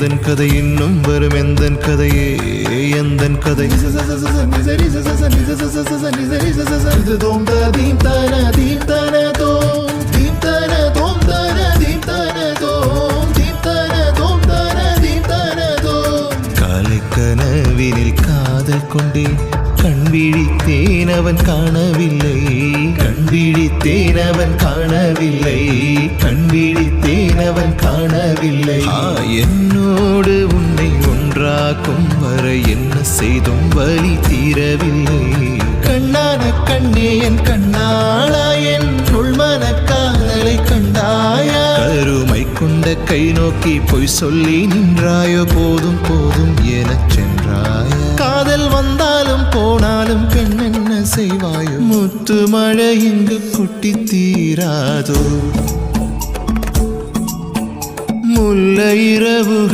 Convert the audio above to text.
கதை இன்னும் வரும் எந்தன் கதையே எந்தன் கதை காலை கனவினில் காதல் கொண்டேன் கண் விழித்தேன் அவன் காணவில்லை கண் விழித்தேன் அவன் காணவில்லை கண் விழித்தேன் அவன் காணவில்லை என்னோடு உன்னை ஒன்றாக்கும் வரை என்ன செய்தும் வலி தீரவில்லை கண்ணான கண்ணே என் கண்ணாளா என் உள்மன காதலை கண்டாயா கருமை கொண்ட கை நோக்கி பொய் சொல்லி நின்றாயோ போதும் போதும் எனச் சென்றாயா காதல் வந்தாலும் போனாலும் பெண் என்ன செய்வாயோ முத்து மழை இங்கு கொட்டி தீராதோ முல்லை இரவுகள்